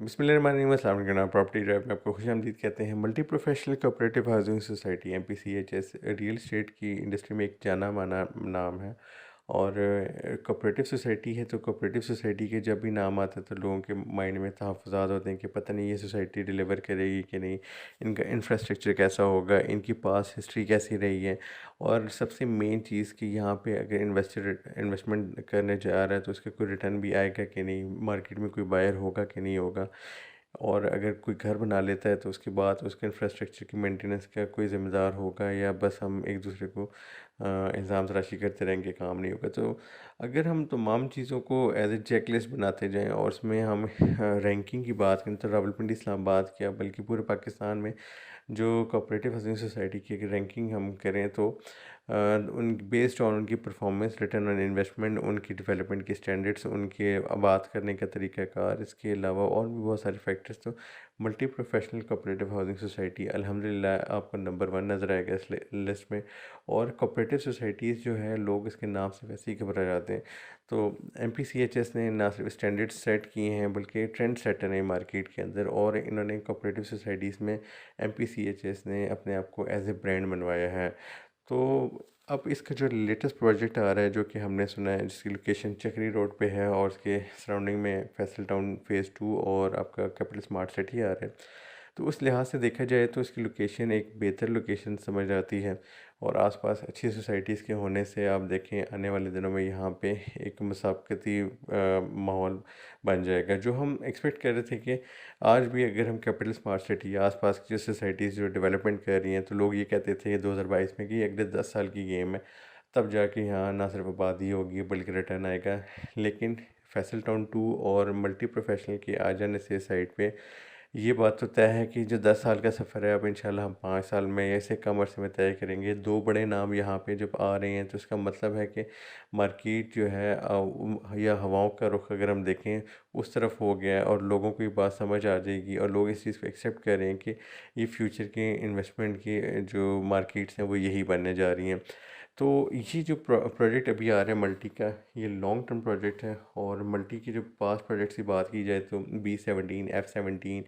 बिस्मिल्लाहिर्रहमानिर्रहीम, अस्सलाम वालेकुम। प्रॉपर्टी ड्राइव में आपको खुशामदीद कहते हैं। Multi professional cooperative housing society MPCHS real estate की इंडस्ट्री में एक जाना माना नाम है। और कोऑपरेटिव सोसाइटी है, तो कोऑपरेटिव सोसाइटी के जब भी नाम आता है तो लोगों के माइंड में तहफ़्फ़ुज़ात होते हैं कि पता नहीं ये सोसाइटी डिलीवर करेगी कि नहीं, इनका इंफ्रास्ट्रक्चर कैसा होगा, इनकी पास हिस्ट्री कैसी रही है। और सबसे मेन चीज़ कि यहाँ पे अगर इन्वेस्टर इन्वेस्टमेंट करने जा रहा है तो उसका कोई रिटर्न भी आएगा कि नहीं, मार्केट में कोई बायर होगा कि नहीं होगा। और अगर कोई घर बना लेता है तो उसके बाद उसके इंफ्रास्ट्रक्चर की मेंटेनेंस का कोई ज़िम्मेदार होगा, या बस हम एक दूसरे को इल्ज़ाम तराशी करते रहेंगे, काम नहीं होगा। तो अगर हम तमाम चीज़ों को एज ए चेकलिस्ट बनाते जाएं और उसमें हम रैंकिंग की बात करें तो रावलपिंडी इस्लामाबाद क्या बल्कि पूरे पाकिस्तान में जो कोऑपरेटिव हाउसिंग सोसाइटी की अगर रैंकिंग हम करें तो उन बेस्ड ऑन उनकी परफॉर्मेंस, रिटर्न ऑन इन्वेस्टमेंट, उनकी डेवलपमेंट के स्टैंडर्ड्स, उनके बात करने का तरीक़ाकार, इसके अलावा और भी बहुत सारे फैक्टर्स, तो multi professional cooperative housing society अल्हम्दुलिल्लाह आपको नंबर 1 नज़र आएगा इस लिस्ट में। और कोऑपरेटिव सोसाइटीज़ जो है, लोग इसके नाम से वैसे ही घबरा जाते हैं। तो MPCHS ने ना सिर्फ स्टैंडर्ड सेट किए हैं बल्कि ट्रेंड सेटर है मार्केट के अंदर, और इन्होंने कोऑपरेटिव सोसाइटीज़ में MPCHS ने अपने आप को एज ए ब्रांड बनवाया है। तो अब इसका जो लेटेस्ट प्रोजेक्ट आ रहा है, जो कि हमने सुना है, जिसकी लोकेशन चक्री रोड पे है और उसके सराउंडिंग में फैसल टाउन फ़ेज़ 2 और आपका कैपिटल स्मार्ट सिटी आ रहा है। तो उस लिहाज से देखा जाए तो इसकी लोकेशन एक बेहतर लोकेशन समझ आती है, और आसपास अच्छी सोसाइटीज़ के होने से आप देखें आने वाले दिनों में यहाँ पे एक मुसाबकती माहौल बन जाएगा। जो हम एक्सपेक्ट कर रहे थे कि आज भी अगर हम कैपिटल स्मार्ट सिटी या आसपास की जो सोसाइटीज़ जो डेवलपमेंट कर रही हैं, तो लोग ये कहते थे 2022 में कि अगले 10 साल की गेम है, तब जाके यहाँ ना सिर्फ आबादी होगी बल्कि रिटर्न आएगा। लेकिन फैसल टाउन 2 और मल्टी प्रोफेशनल के आ जाने से साइड पे ये बात तो तय है कि जो 10 साल का सफ़र है, अब इंशाल्लाह हम 5 साल में या इससे कम अरसे में तय करेंगे। 2 बड़े नाम यहाँ पे जब आ रहे हैं तो इसका मतलब है कि मार्केट जो है या हवाओं का रुख अगर हम देखें उस तरफ हो गया है, और लोगों को ये बात समझ आ जाएगी और लोग इस चीज़ को एक्सेप्ट कर रहे हैं कि ये फ्यूचर के इन्वेस्टमेंट की जो मार्केट्स हैं वो यही बनने जा रही हैं। तो ये जो प्रोजेक्ट अभी आ रहा है मल्टी का, ये लॉन्ग टर्म प्रोजेक्ट है। और मल्टी की जो पास प्रोजेक्ट्स की बात की जाए तो B17, F17,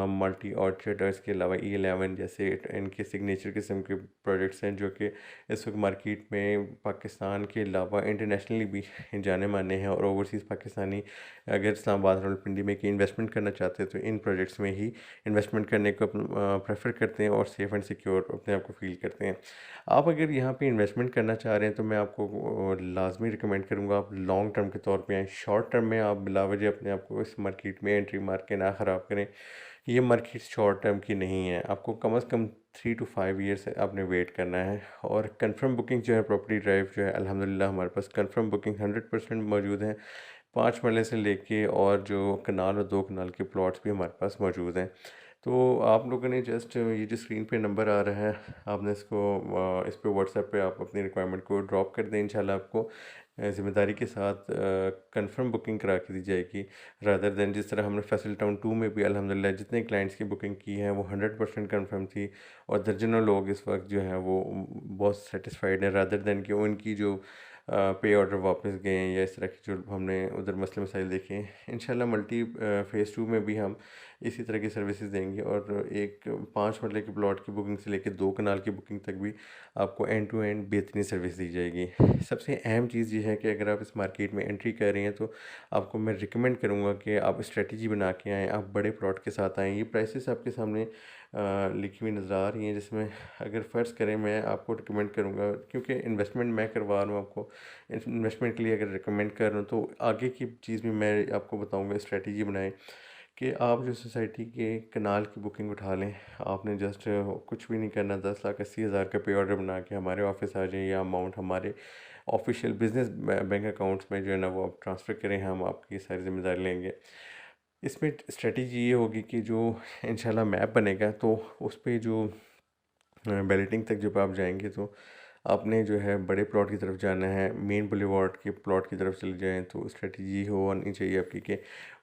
मल्टी ऑर्चर्ड और इसके अलावा E11 जैसे इनके सिग्नेचर किस्म के प्रोजेक्ट्स हैं, जो कि इस वक्त मार्केट में पाकिस्तान के अलावा इंटरनेशनली भी जाने माने हैं। और ओवरसीज़ पाकिस्तानी अगर इस्लामाबाद रावलपिंडी में कि इन्वेस्टमेंट करना चाहते हैं तो इन प्रोजेक्ट्स में ही इन्वेस्टमेंट करने को प्रेफर करते हैं और सेफ़ एंड सिक्योर अपने आप को फील करते हैं। आप अगर यहाँ पे इन्वेस्टमेंट करना चाह रहे हैं तो मैं आपको लाजमी रिकमेंड करूँगा आप लॉन्ग टर्म के तौर पे आएँ। शॉर्ट टर्म में आप बिलावजह अपने आप को इस मार्केट में एंट्री मार के ना ख़राब करें। ये मार्केट शॉर्ट टर्म की नहीं है, आपको कम से कम 3 to 5 ईयर्स आपने वेट करना है। और कंफर्म बुकिंग जो है प्रॉपर्टी ड्राइव जो है, अल्हम्दुलिल्लाह हमारे पास कंफर्म बुकिंग 100% मौजूद है। 5 मरले से लेके और जो कनाल और 2 कनाल के प्लॉट्स भी हमारे पास मौजूद हैं। तो आप लोगों ने जस्ट ये जो स्क्रीन पे नंबर आ रहा है, आपने इसको इस पे व्हाट्सएप पे आप अपनी रिक्वायरमेंट को ड्रॉप कर दें। इंशाल्लाह आपको ज़िम्मेदारी के साथ कंफर्म बुकिंग करा के दी जाएगी, रादर दैन जिस तरह हमने फैसल टाउन 2 में भी अल्हम्दुलिल्लाह जितने क्लाइंट्स की बुकिंग की है वो 100% कंफर्म थी। और दर्जनों लोग इस वक्त जो हैं वो बहुत सेटिस्फाइड हैं, रादर दैन कि उनकी जो पे ऑर्डर वापस गए हैं या इस तरह के जो हमने उधर मसले मसाइल देखे हैं। इंशाल्लाह मल्टी फ़ेज़ 2 में भी हम इसी तरह की सर्विसेज देंगे, और एक 5 मरले के प्लॉट की बुकिंग से लेकर 2 कनाल की बुकिंग तक भी आपको एंड टू एंड बेहतरीन सर्विस दी जाएगी। सबसे अहम चीज़ ये है कि अगर आप इस मार्केट में एंट्री कर रहे हैं तो आपको मैं रिकमेंड करूँगा कि आप स्ट्रेटजी बना के आएँ, आप बड़े प्लॉट के साथ आएँ। ये प्राइसेस आपके सामने लिखी हुई नज़र आ रही हैं, जिसमें अगर फ़र्ज़ करें मैं आपको रिकमेंड करूँगा, क्योंकि इन्वेस्टमेंट मैं करवा रहा हूँ आपको, इन्वेस्टमेंट के लिए अगर रिकमेंड कर रहा हूँ तो आगे की चीज़ भी मैं आपको बताऊँगा। स्ट्रेटजी बनाएं कि आप जो सोसाइटी के कनाल की बुकिंग उठा लें। आपने जस्ट कुछ भी नहीं करना, 10,80,000 का पे ऑर्डर बना के हमारे ऑफिस आ जाए, या अमाउंट हमारे ऑफिशियल बिजनेस बैंक अकाउंट्स में जो है ना वो आप ट्रांसफ़र करें, हम आपकी सारी जिम्मेदारी लेंगे। इसमें स्ट्रेटजी ये होगी कि जो इंशाल्लाह मैप बनेगा तो उस पे जो बैलेटिंग तक जब आप जाएंगे तो आपने जो है बड़े प्लॉट की तरफ जाना है, मेन बुलेवार्ड के प्लॉट की तरफ चले जाएं, तो स्ट्रेटजी हो होनी चाहिए आपकी कि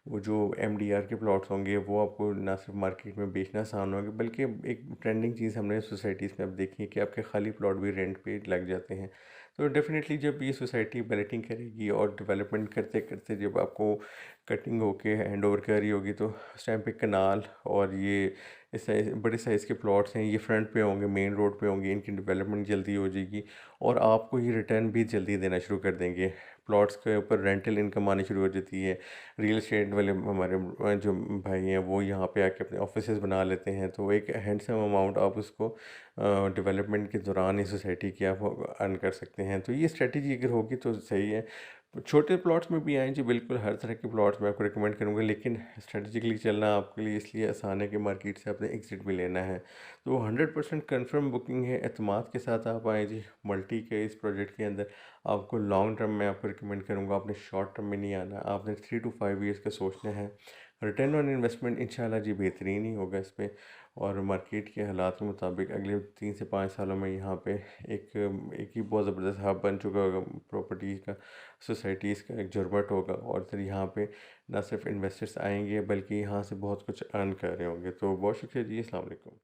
वो जो एमडीआर के प्लॉट्स होंगे वो आपको ना सिर्फ मार्केट में बेचना आसान होंगे, बल्कि एक ट्रेंडिंग चीज़ हमने सोसाइटीज़ में अब देखी है कि आपके खाली प्लॉट भी रेंट पे लग जाते हैं। तो डेफ़िनेटली जब ये सोसाइटी बैलेटिंग करेगी और डेवलपमेंट करते करते जब आपको कटिंग होके हैंड ओवर कर रही होगी, तो उस टाइम पे कनाल और ये इस साइज़ बड़े साइज़ के प्लॉट्स हैं, ये फ्रंट पे होंगे, मेन रोड पे होंगे, इनकी डेवलपमेंट जल्दी हो जाएगी और आपको ये रिटर्न भी जल्दी देना शुरू कर देंगे। प्लॉट्स के ऊपर रेंटल इनकम आनी शुरू हो जाती है। रियल एस्टेट वाले हमारे जो भाई हैं वो यहाँ पे आके अपने ऑफिसेज बना लेते हैं, तो एक हैंडसम अमाउंट आप उसको डेवलपमेंट के दौरान ही सोसाइटी की आप अर्न कर सकते हैं। तो ये स्ट्रेटजी अगर होगी तो सही है। छोटे प्लॉट्स में भी आएँ जी, बिल्कुल हर तरह के प्लॉट्स मैं आपको रिकमेंड करूँगा, लेकिन स्ट्रेटजिकली चलना आपके लिए इसलिए आसान है कि मार्केट से आपने एग्ज़िट भी लेना है। तो 100% कन्फर्म बुकिंग है, एतमाद के साथ आप आएँ जी मल्टी के इस प्रोजेक्ट के अंदर। आपको लॉन्ग टर्म में आपको रिकमेंड करूँगा, आपने शॉर्ट टर्म में नहीं आना, आपने 3 टू 5 ईयर्स का सोचना है। रिटर्न ऑन इन्वेस्टमेंट इंशाल्लाह जी बेहतरीन ही होगा इस पे, और मार्केट के हालात के मुताबिक अगले 3 से 5 सालों में यहाँ पे एक एक ही बहुत ज़बरदस्त हब बन चुका होगा प्रॉपर्टी का, सोसाइटीज़ का एक झुरमुट होगा, और फिर यहाँ पे ना सिर्फ इन्वेस्टर्स आएंगे बल्कि यहाँ से बहुत कुछ अर्न कर रहे होंगे। तो बहुत शुक्रिया जी, अस्सलाम वालेकुम।